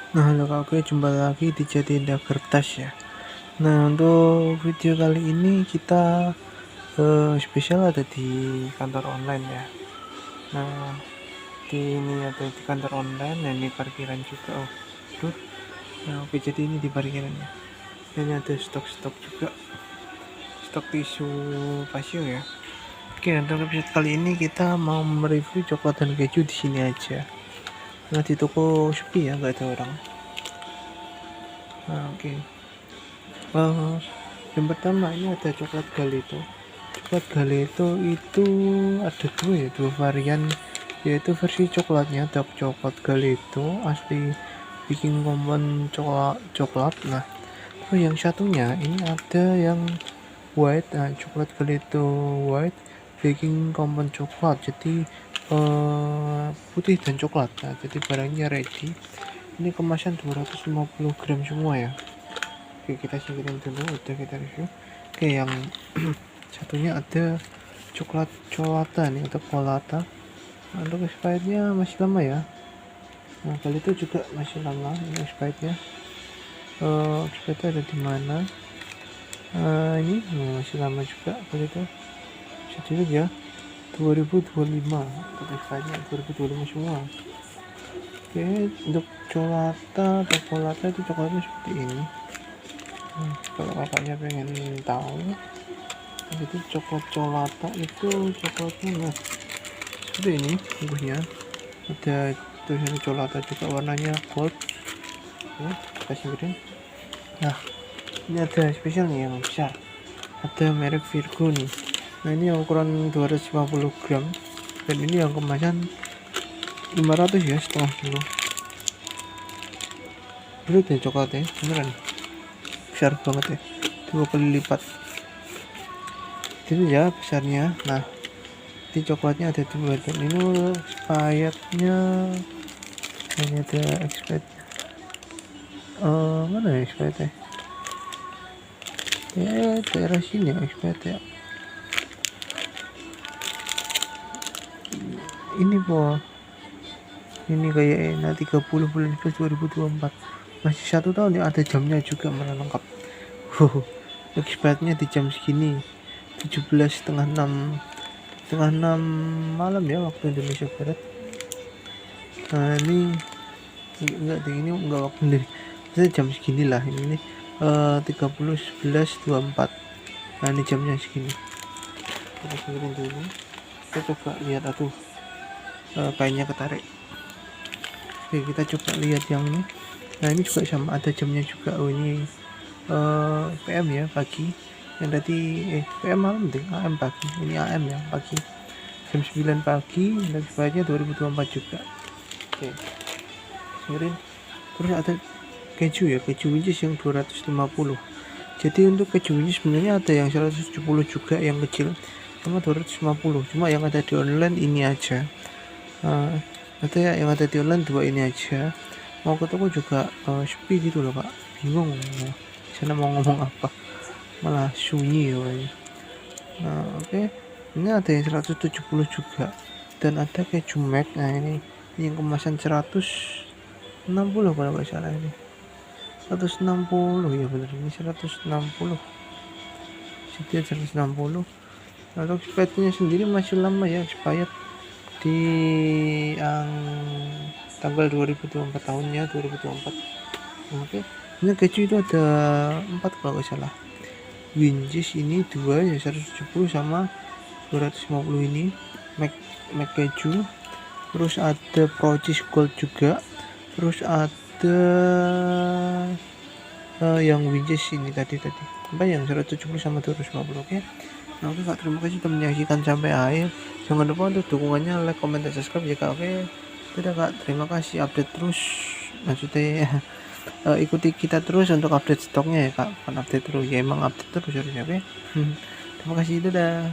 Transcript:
Nah, halo Kak, oke, jumpa lagi di Jati Indah Kertas ya. Nah, untuk video kali ini kita spesial ada di kantor online ya. Nah, di ini ada di kantor online, nah ini parkiran juga. Oh, aduh. Nah, oke, jadi ini di parkiran ya. Ini ada stok-stok juga, stok tisu pasio ya. Oke, untuk episode kali ini kita mau mereview coklat dan keju di sini aja. Nah, di toko sepi ya, nggak ada orang. Nah, oke. Eh, yang pertama ini ada coklat Galeto. Coklat Galeto itu ada dua varian, yaitu versi coklatnya dark coklat Galeto asli bikin komponen coklat. Nah, terus yang satunya ini ada yang white, nah, coklat Galeto white baking komponen coklat, jadi putih dan coklat. Nah, jadi barangnya ready. Ini kemasan 250 gram semua ya. Oke, kita singkirin dulu, udah kita review. Oke, yang satunya ada coklat colata nih atau colata. Nah, untuk expirednya masih lama ya. Nah, kali itu juga masih lama ini expirednya. Expirednya ada di mana? Ini masih lama juga kali itu. Sedikit ya, 2025 untuk expirednya 2025 semua. Oke, untuk colata atau colata itu coklatnya seperti ini. Kalau kakaknya pengen tahu, itu coklat colata itu coklatnya nah seperti ini bungkusnya, ada tulisan colata juga warnanya gold ya, kita simpen. Nah, ini ada spesial nih yang besar, ada merek Virgo nih. Nah, ini yang ukuran 250 gram dan ini yang kemasan 500 ya, setengah kilo. Belut ya coklatnya, beneran besar banget ya, 2 kali lipat itu ya besarnya. Nah, di coklatnya ada dua dan ini expirednya hanya ada expired mana ya expired ya, daerah sini ya expired ya. Ini po ini kayak enak 30 bulan 11 2024, masih 1 tahun ya, ada jamnya juga malah lengkap. Expirednya di jam segini 17:30 malam ya waktu Indonesia Barat. Nah, ini enggak waktu dari jam segini lah ini nih, 30/11/24. Nah, ini jamnya segini. Kita dengerin dulu, kita coba lihat. Aduh, kainnya ketarik. Oke, kita coba lihat yang ini. Nah, ini juga sama, ada jamnya juga. Oh, ini PM ya, pagi. Yang tadi PM malam deh, AM pagi. Ini AM ya, pagi jam 9 pagi, dan sebagainya 2024 juga. Oke, dengerin. Terus ada keju ya, keju Winches yang 250. Jadi untuk keju Winches sebenarnya ada yang 170 juga yang kecil, sama 250. Cuma yang ada di online ini aja. Ada ya yang ada di online dua ini aja. Mau ke toko juga sepi gitu loh Kak. Bingung sana mau ngomong apa, malah sunyi ya. Nah, oke. Ini ada yang 170 juga. Dan ada keju Mac. Nah, ini yang kemasan 160 kalau nggak salah ini. 160 ya benar, ini 160. Jadi 160. Lalu expirednya sendiri masih lama ya, expired di yang tanggal 2024 tahunnya 2024. Oke. Ini keju itu ada 4 kalau nggak salah. Winches ini 2 ya, 170 sama 250 ini Mac keju. Terus ada Procis Gold juga. Terus ada yang Winches ini tadi apa yang 170 sama 250. Oke. Nah, oke Kak, terima kasih telah menyaksikan sampai akhir. Jangan lupa untuk dukungannya, like, comment, dan subscribe ya Kak. Oke, tidak Kak, terima kasih, update terus, maksudnya ikuti kita terus untuk update stoknya ya Kak, bukan update terus ya, emang update terus harusnya. Oke. Terima kasih, dadah.